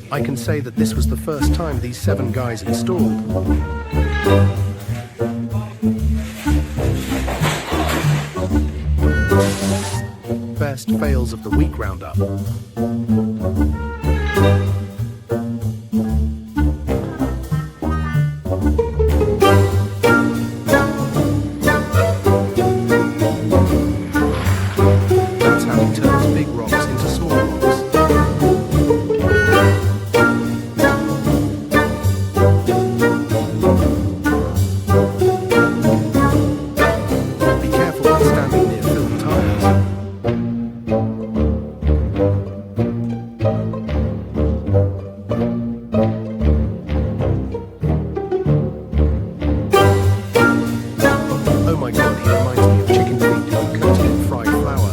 I can say that this was the first time these 7 guys installed. Best fails of the week roundup. That's how he turns big rocks into small rocks. Be careful when standing near filled tires. Oh my god, he reminds me of chicken feet coated in fried flour.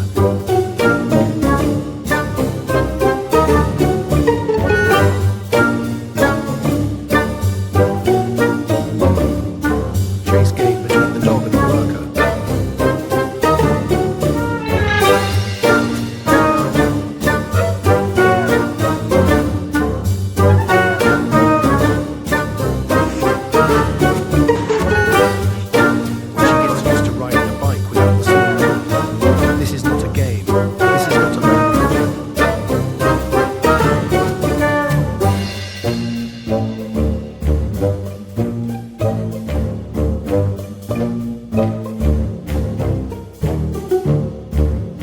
Chase game between the dog and the worker. When she gets used to riding a bike without the small wheel. This is not a game. This is not a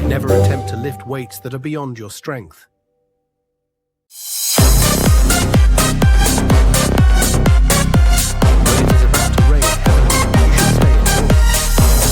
Never attempt to lift weights that are beyond your strength. When it is about to rain heavily, you should stay indoors.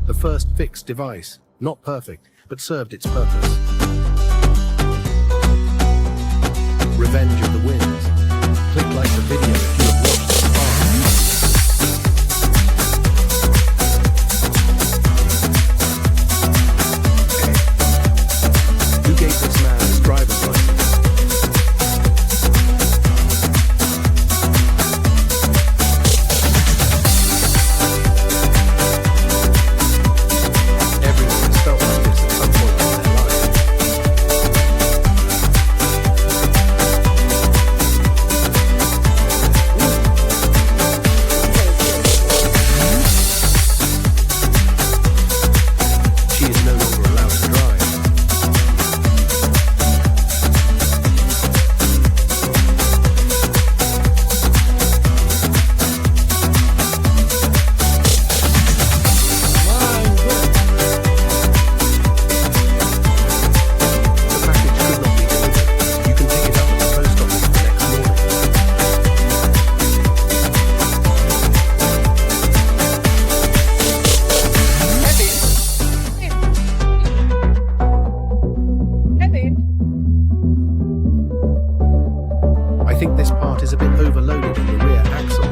The first fixed device, not perfect, but served its purpose. Revenge of the Winds. Click like the video if you have watched so far. Who gave this man his driver's license? part is a bit overloaded in the rear axle.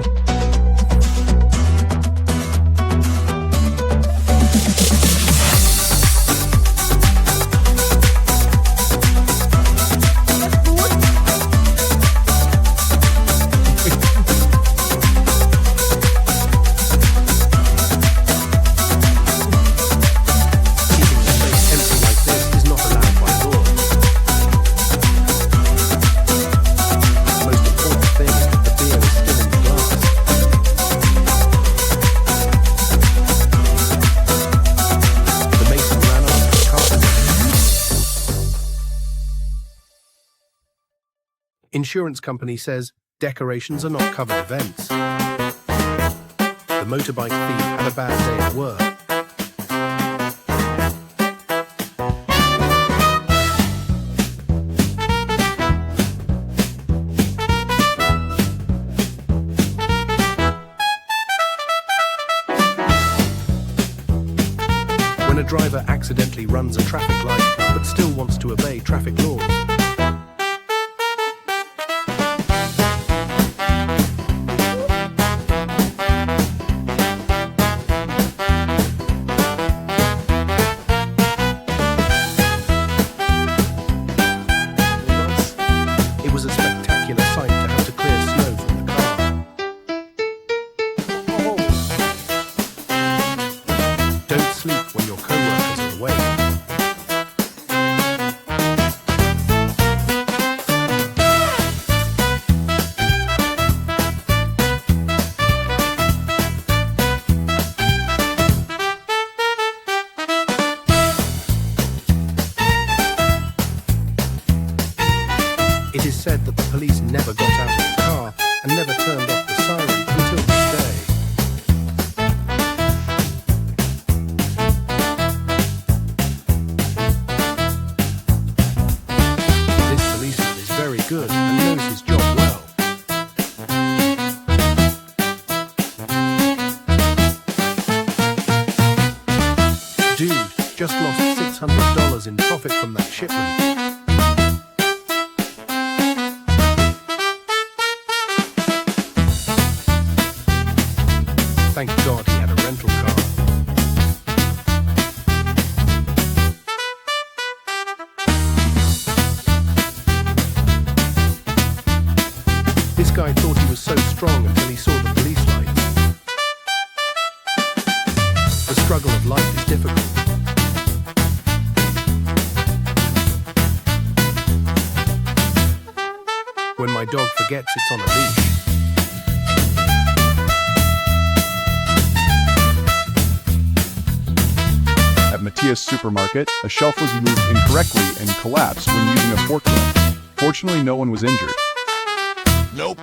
Insurance company says decorations are not covered events. The motorbike thief had a bad day at work. When a driver accidentally runs a traffic light but still wants to obey traffic laws. It is said that the police never got out of the car and never turned off the siren until this day. This policeman is very good and knows his job well. Dude just lost $600 in profit from that shipment. Thank God he had a rental car. This guy thought he was so strong until he saw the police lights. The struggle of life is difficult. When my dog forgets it's on a leash. At Matthias supermarket, a shelf was moved incorrectly and collapsed when using a forklift. Fortunately, no one was injured. Nope.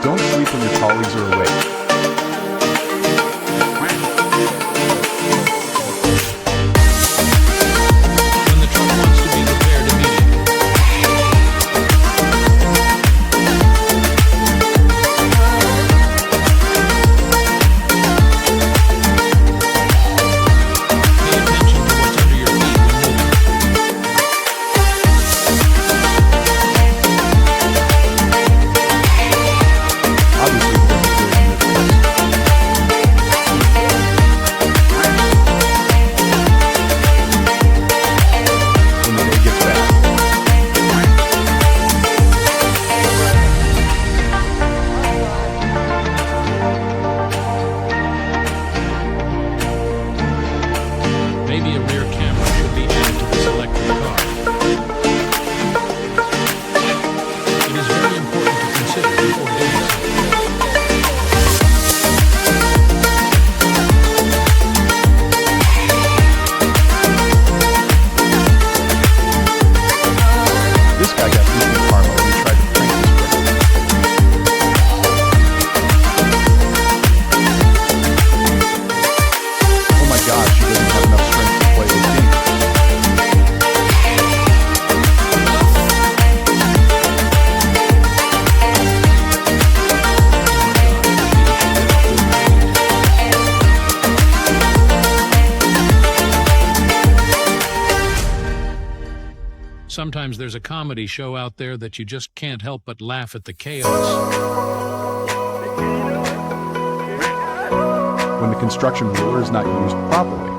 Don't sleep when your colleagues are awake. When the truck wants to be repaired immediately. Pay attention to what's under your feet when moving. Obviously, we don't do it in this sometimes there's a comedy show out there that you just can't help but laugh at the chaos. When the construction ruler is not used properly.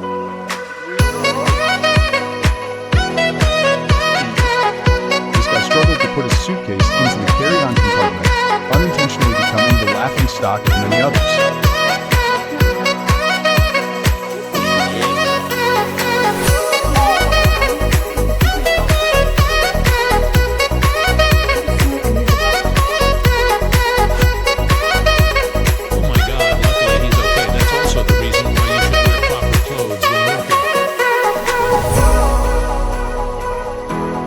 This guy struggled to put his suitcase into the carry-on compartment, unintentionally becoming the laughing stock of many others.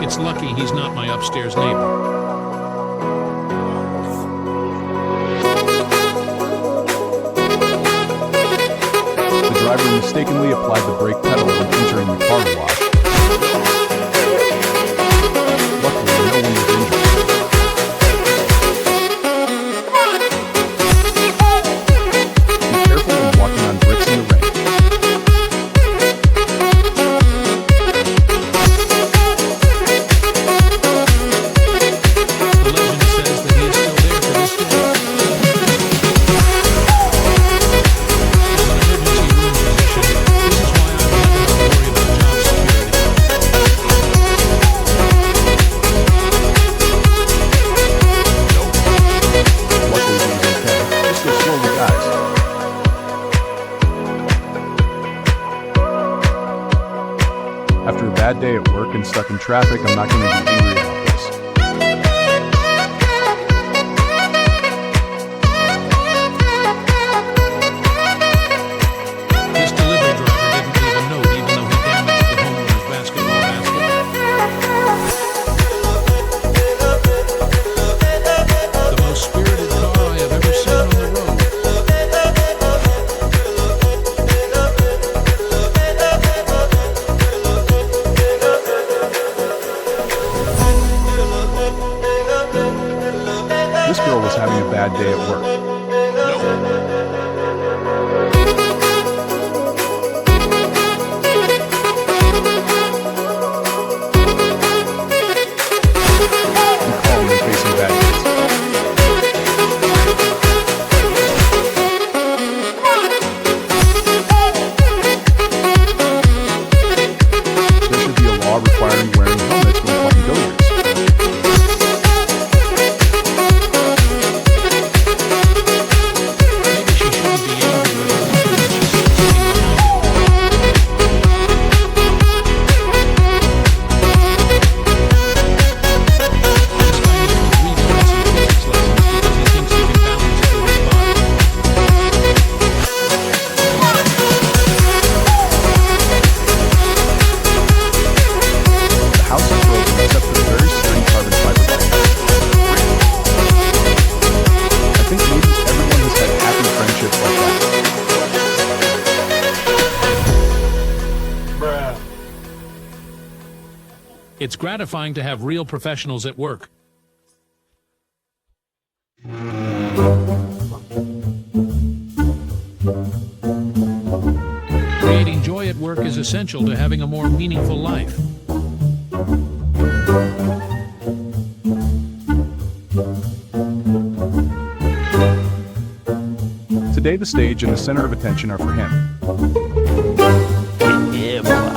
It's lucky he's not my upstairs neighbor. The driver mistakenly applied the brake pedal when entering the car wash. Luckily, no one was injured. Be careful when walking on bricks in the rain. After a bad day at work and stuck in traffic, I'm not going to be angry about this. This delivery driver didn't leave a note even though he damaged the homeowner's basketball basket. The most spirited car I have ever seen on the road. This girl was having a bad day at work. I'm calm when facing bad days. There should be a law requiring wearing helmets when playing billiards. It's gratifying to have real professionals at work. Creating joy at work is essential to having a more meaningful life. Today, the stage and the center of attention are for him. Yeah, boy.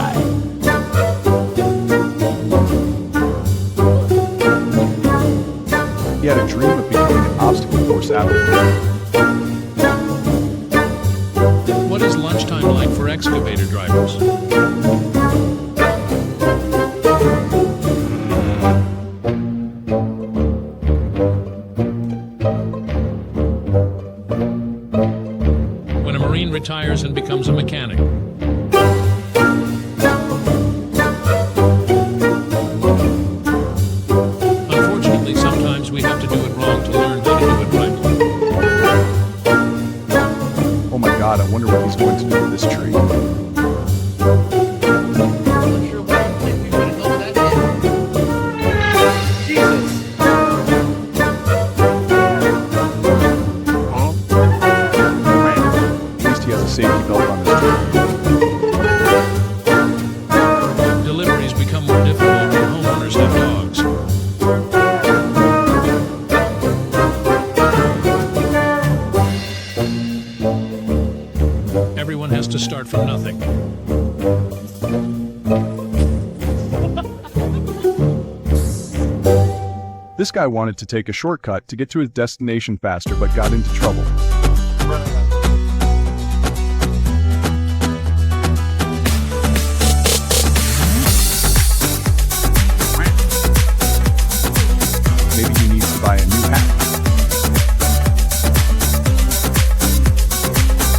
He had a dream of becoming an obstacle course athlete. What is lunchtime like for excavator drivers? When a Marine retires and becomes a mechanic. Unfortunately, sometimes we have to do it wrong to learn how to do it right. Oh my God, I wonder what he's going to do with this tree. At least he has a safety belt on his tree. start from nothing. This guy wanted to take a shortcut to get to his destination faster but got into trouble. Maybe he needs to buy a new hat.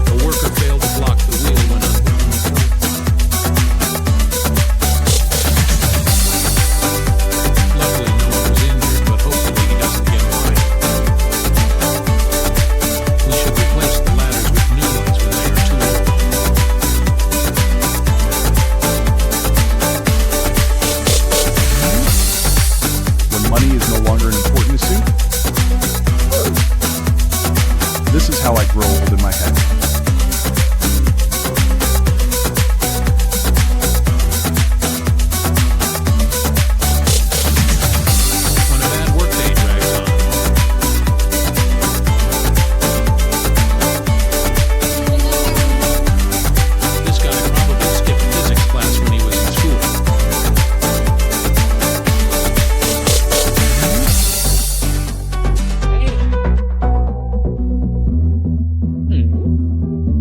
A worker failed to block the wheel when unhooking the front. Luckily, no one was injured, but hopefully he doesn't get fined. We should replace the ladders with new ones when they are too old. When money is no longer an important issue? This is how I grow old in my head. When a bad workday drags on. This guy probably skipped physics class when he was in school.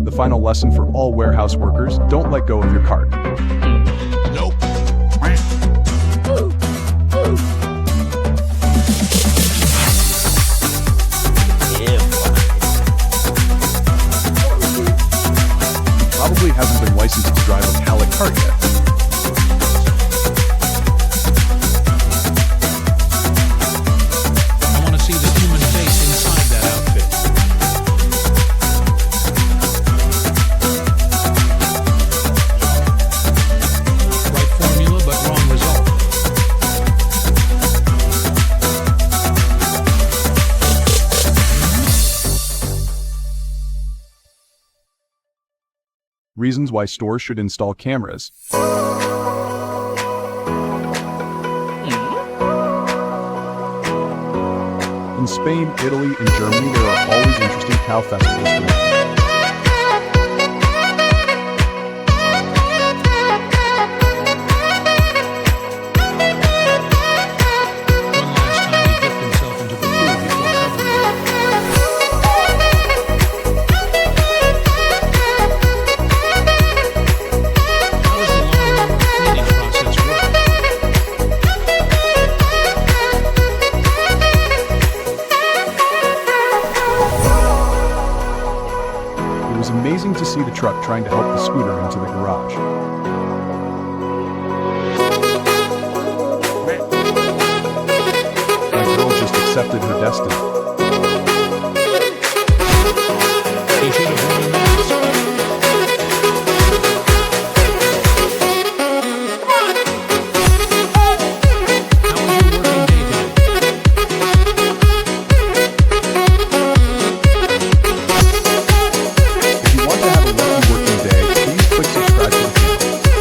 The final lesson for all warehouse workers: don't let go of your cart. Nope. Probably hasn't been licensed to drive a pallet cart yet. I want to see the human face inside that outfit. Right formula, but wrong result. Reasons why stores should install cameras. In Spain, Italy, and Germany, there are always interesting cow festivals to make. One last time he dipped himself into the pool before covering it. How does the lawnmower cleaning process work? It was amazing to see the truck trying to help the scooter into the garage. My girl just accepted her destiny. He should have worn a mask. How was your working day today? If you want to have a lucky working day, please click subscribe to the channel. The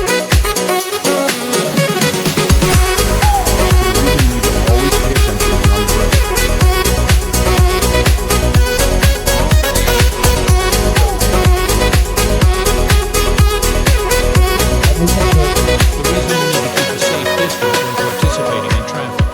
reason you need to always pay attention when on the road. The reason you need to keep a safe distance when participating in traffic.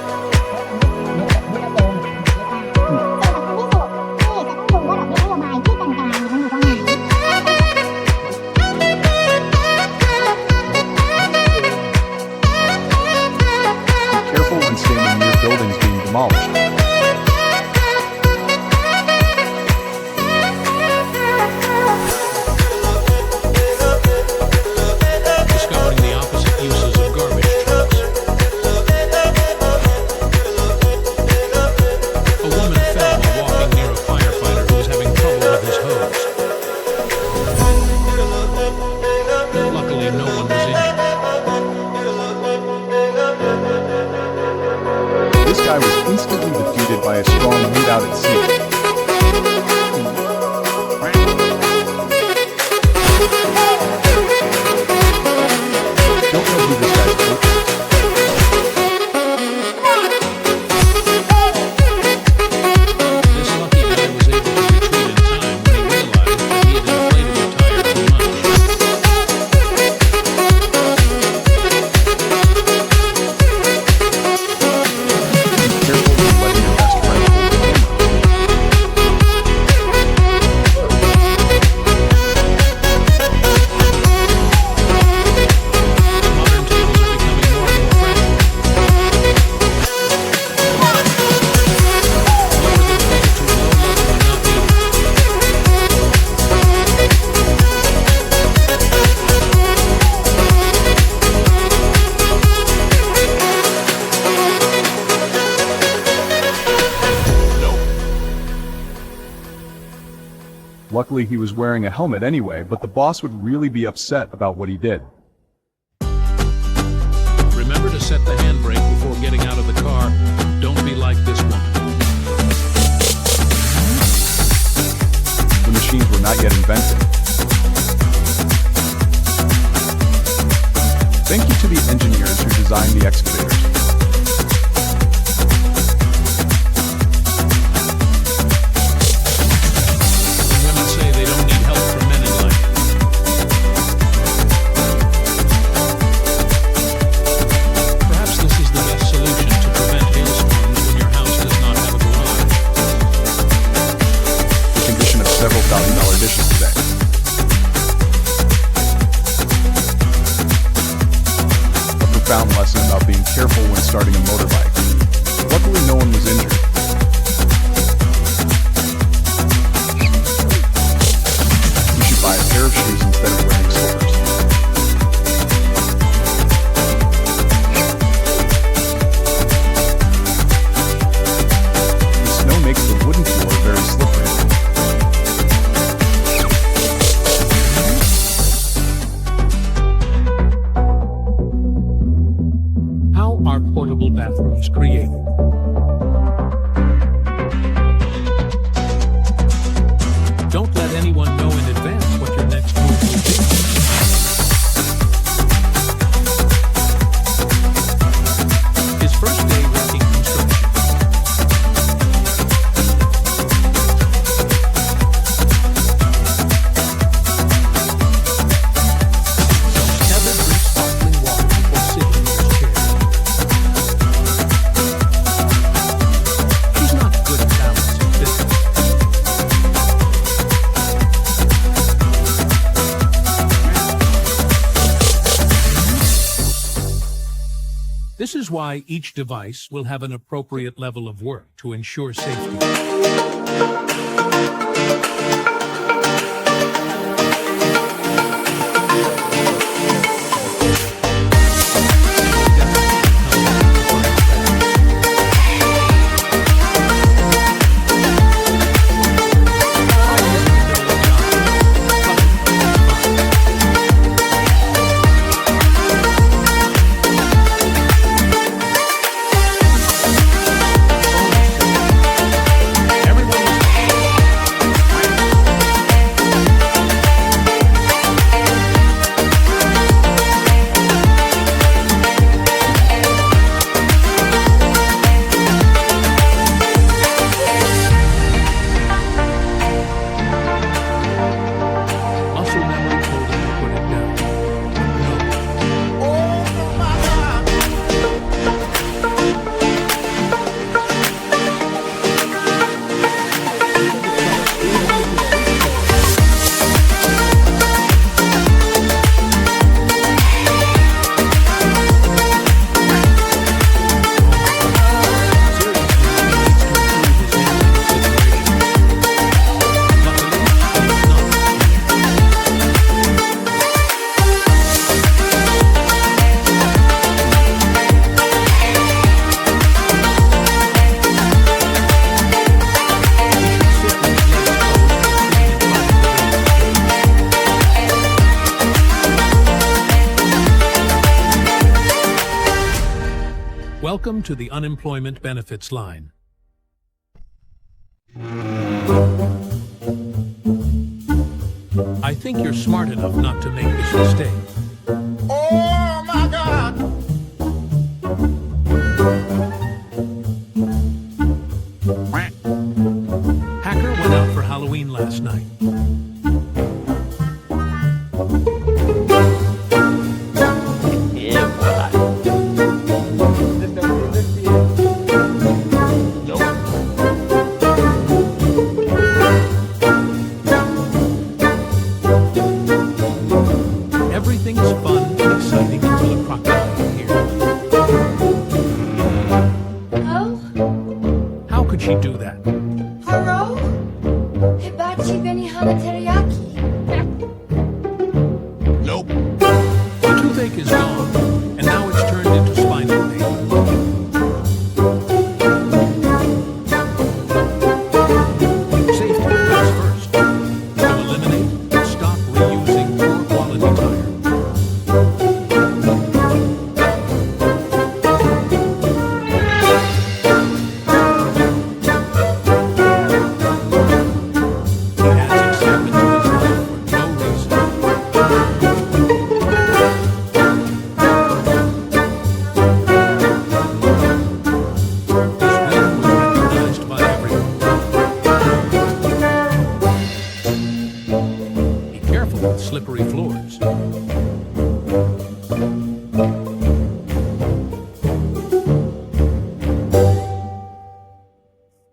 Be careful when standing near buildings being demolished. Discovering the opposite uses of garbage trucks. A woman fell while walking near a firefighter who was having trouble with his hose. Luckily, no one was injured. This guy was instantly defeated by a strong lead out at sea. Don't know who this guy's coach is. This lucky guy was able to retreat in time when he realized that he had inflated the tire too much. Luckily, he was wearing a helmet anyway, but the boss would really be upset about what he did. Remember to set the handbrake before getting out of the car. Don't be like this woman. The machines were not yet invented. Thank you to the engineers who designed the excavators. Women say they don't need help from men in life. Perhaps this is the best solution to prevent hailstorms when your house does not have a garage. The condition of several $1,000 dishes today. A profound lesson about being careful when starting a motorbike. Luckily, no one was injured. You should buy a pair of shoes instead of wearing slippers. The snow makes the wooden floor very slippery. How are portable bathrooms created? Don't let anyone know in advance what your next move will be. His first day working construction. Never drink sparkling water before sitting in his chair. She's not good at balancing business. This is why each device will have an appropriate level of work to ensure safety. Muscle memory told him to put it down. But no. Welcome to the unemployment benefits line. I think you're smart enough not to make this mistake. Oh my God! Hacker went out for Halloween last night. Everything's fun and exciting until a crocodile appears. Oh, How could she do that? hello? Hibachi Benihana Teriyaki. Nope. The toothache is gone, and now it's turned into spinal pain. Safety comes first.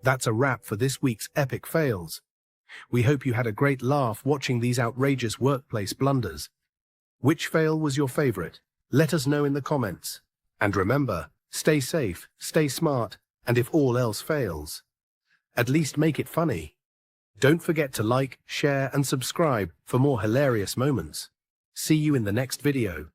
That's a wrap for this week's epic fails. We hope you had a great laugh watching these outrageous workplace blunders. Which fail was your favorite? Let us know in the comments. And remember, stay safe, stay smart, and if all else fails, at least make it funny. Don't forget to like, share, and subscribe for more hilarious moments. See you in the next video.